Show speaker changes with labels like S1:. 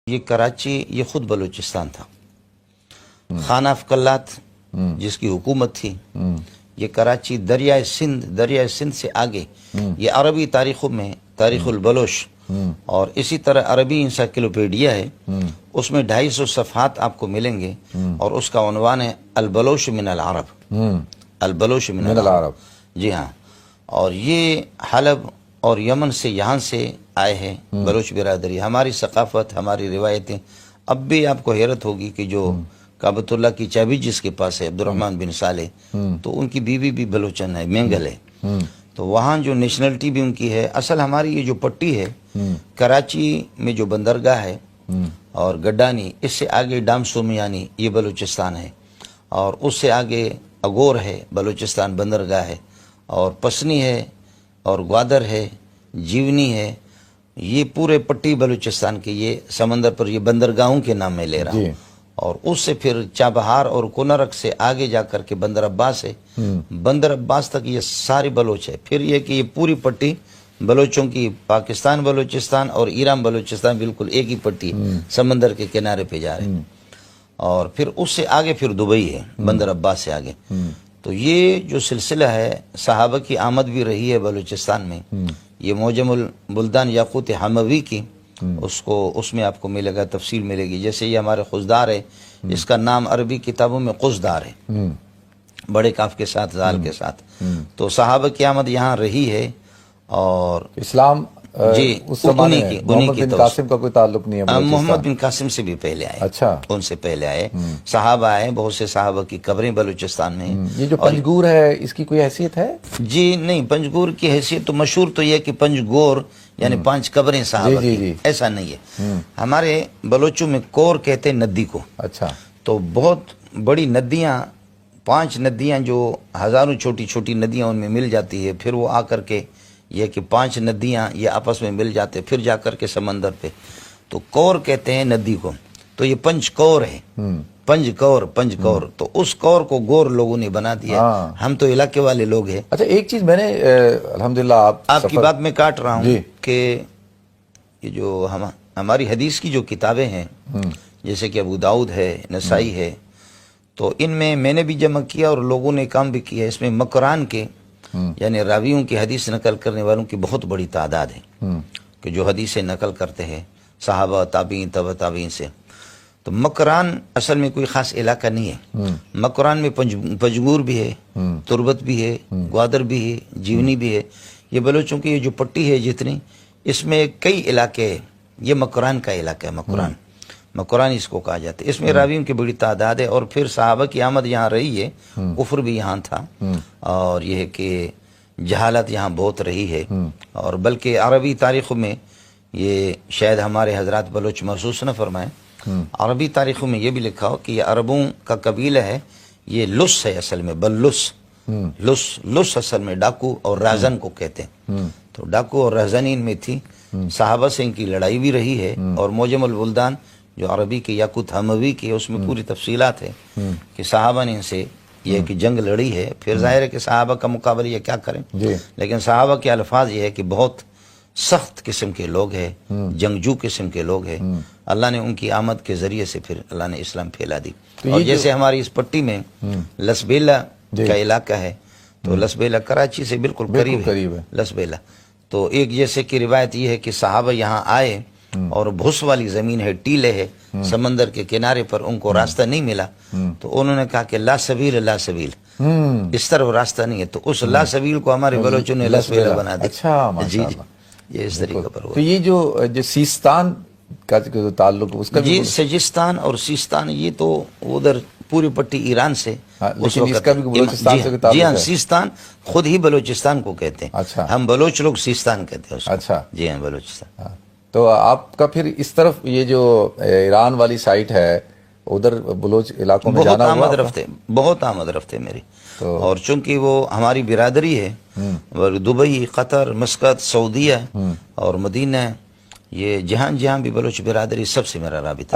S1: یہ کراچی یہ خود بلوچستان تھا. خانہ افقلات جس کی حکومت تھی یہ کراچی دریائے سندھ سے آگے. یہ عربی تاریخوں میں تاریخ البلوش اور اسی طرح عربی انسائکلوپیڈیا ہے، اس میں 250 صفحات آپ کو ملیں گے اور اس کا عنوان ہے البلوش من العرب. البلوش من العرب، جی ہاں. اور یہ حلب اور یمن سے یہاں سے آئے ہیں بلوچ برادری. ہماری ثقافت، ہماری روایتیں اب بھی آپ کو حیرت ہوگی کہ جو کعبۃ اللہ کی چابی جس کے پاس ہے عبدالرحمن بن صالح، تو ان کی بیوی بھی بلوچن ہے، مینگل ہے. تو وہاں جو نیشنلٹی بھی ان کی ہے. اصل ہماری یہ جو پٹی ہے کراچی میں جو بندرگاہ ہے اور گڈانی، اس سے آگے ڈام سومیانی یہ بلوچستان ہے، اور اس سے آگے اگور ہے بلوچستان بندرگاہ ہے، اور پسنی ہے اور گوادر ہے، جیونی ہے. یہ پورے پٹی بلوچستان کے یہ سمندر پر یہ بندرگاہوں کے نام میں لے رہا ہوں. اور اس سے پھر چابہار اور کنرک سے آگے جا کر کے بندر عباس ہے. بندر عباس تک یہ سارے بلوچ ہے. پھر یہ کہ یہ پوری پٹی بلوچوں کی پاکستان بلوچستان اور ایران بلوچستان بالکل ایک ہی پٹی ہے، سمندر کے کنارے پہ جا رہے. اور پھر اس سے آگے پھر دبئی ہے بندر عباس سے آگے. تو یہ جو سلسلہ ہے صحابہ کی آمد بھی رہی ہے بلوچستان میں. یہ موجم البلدان یاقوت حموی کی اس میں آپ کو ملے گا، تفصیل ملے گی. جیسے یہ ہمارے خزدار ہے، اس کا نام عربی کتابوں میں قزدار ہے، بڑے کاف کے ساتھ زال کے ساتھ. تو صحابہ کی آمد یہاں رہی ہے. اور
S2: اسلام
S1: جی
S2: اس زمانے میں محمد بن قاسم کا کوئی تعلق نہیں ہے؟
S1: محمد بن قاسم سے بھی پہلے آئے.
S2: اچھا،
S1: ان سے پہلے آئے صحابہ آئے. بہت سے صحابہ کی قبریں بلوچستان میں.
S2: یہ جو پنجگور ہے اس کی کوئی حیثیت ہے؟
S1: جی نہیں، پنجگور کی حیثیت تو مشہور تو یہ کہ پنجگور یعنی 5 قبریں صحابہ کی، ایسا نہیں ہے. ہمارے بلوچوں میں کور کہتے ہیں ندی کو.
S2: اچھا.
S1: تو بہت بڑی ندیاں، 5 ندیاں جو ہزاروں چھوٹی چھوٹی ندیاں ان میں مل جاتی ہے. پھر وہ آ کر کے یہ کہ 5 ندیاں یہ آپس میں مل جاتے پھر جا کر کے سمندر پہ. تو کور کہتے ہیں ندی کو. تو یہ پنج کور ہے، پنج کور. تو اس کور کو گور لوگوں نے بنا دیا. ہم تو علاقے والے لوگ ہیں.
S2: اچھا، ایک چیز میں نے الحمدللہ
S1: آپ کی بات میں کاٹ رہا ہوں کہ یہ جو ہماری حدیث کی جو کتابیں ہیں جیسے کہ ابو داؤد ہے، نسائی ہے، تو ان میں نے بھی جمع کیا اور لوگوں نے کام بھی کیا. اس میں مکران کے یعنی راویوں کی حدیث نقل کرنے والوں کی بہت بڑی تعداد ہے کہ جو حدیثیں نقل کرتے ہیں صحابہ، تابعین، تبع تابعین سے. تو مکران اصل میں کوئی خاص علاقہ نہیں ہے. مکران میں پنجگور بھی ہے، تربت بھی ہے، گوادر بھی ہے، جیونی بھی ہے. یہ بلوچوں کی یہ جو پٹی ہے جتنی، اس میں کئی علاقے ہیں. یہ مکران کا علاقہ ہے، مکران اس کو کہا جاتا ہے. اس میں راویوں کی بڑی تعداد ہے. اور پھر صحابہ کی آمد یہاں رہی ہے، کفر بھی یہاں تھا، اور یہ ہے کہ جہالت یہاں بہت رہی ہے. اور بلکہ عربی تاریخوں میں یہ شاید ہمارے حضرات بلوچ محسوس نہ فرمائیں، عربی تاریخوں میں یہ بھی لکھا ہو کہ یہ عربوں کا قبیلہ ہے. یہ لس ہے اصل میں، لس اصل میں ڈاکو اور رازن کو کہتے ہیں. تو ڈاکو اور رازن ان میں تھی. صحابہ سے ان کی لڑائی بھی رہی ہے. اور موجم البلدان جو عربی کے یاقوت حموی کے، اس میں پوری تفصیلات ہے کہ صحابہ نے ان سے یہ کہ جنگ لڑی ہے. پھر ظاہر ہے کہ صحابہ کا مقابلہ یہ کیا کریں، لیکن صحابہ کے الفاظ یہ ہے کہ بہت سخت قسم کے لوگ ہیں، جنگجو قسم کے لوگ ہیں. اللہ نے ان کی آمد کے ذریعے سے پھر اللہ نے اسلام پھیلا دی. اور جیسے ہماری اس پٹی میں لسبیلا کا علاقہ ہے، تو لسبیلا کراچی سے بالکل قریب ہے لسبیلا. تو ایک جیسے کہ روایت یہ ہے کہ صحابہ یہاں آئے اور بھوس والی زمین ہے، ٹیلے ہے سمندر کے کنارے پر، ان کو راستہ نہیں ملا. تو انہوں نے کہا کہ لا سبیل لا سبیل، اس طرح راستہ نہیں ہے. تو اس لا سبیل کو ہمارے بلوچوں نے لسبیلا بنا دیا.
S2: اچھا،
S1: جی جی، یہ اس طریقے پر ہوا.
S2: تو یہ جو سیستان کا جو تعلق اس کا
S1: جی، سجستان اور سیستان یہ تو ادھر پوری پٹی ایران سے،
S2: لیکن اس کا بھی بلوچستان سے تعلق ہے.
S1: جی ہاں، سیستان خود ہی بلوچستان کو کہتے ہیں.
S2: اچھا،
S1: ہم بلوچ لوگ سیستان کہتے ہیں اس کو.
S2: اچھا،
S1: جی ہاں، بلوچستان.
S2: تو آپ کا پھر اس طرف یہ جو ایران والی سائٹ ہے ادھر بلوچ علاقوں میں جانا ہوا؟
S1: بہت آمد رفتے میری. اور چونکہ وہ ہماری برادری ہے، دبئی، قطر، مسقط، سعودیہ اور مدینہ، یہ جہاں بھی بلوچ برادری، سب سے میرا رابطہ ہے.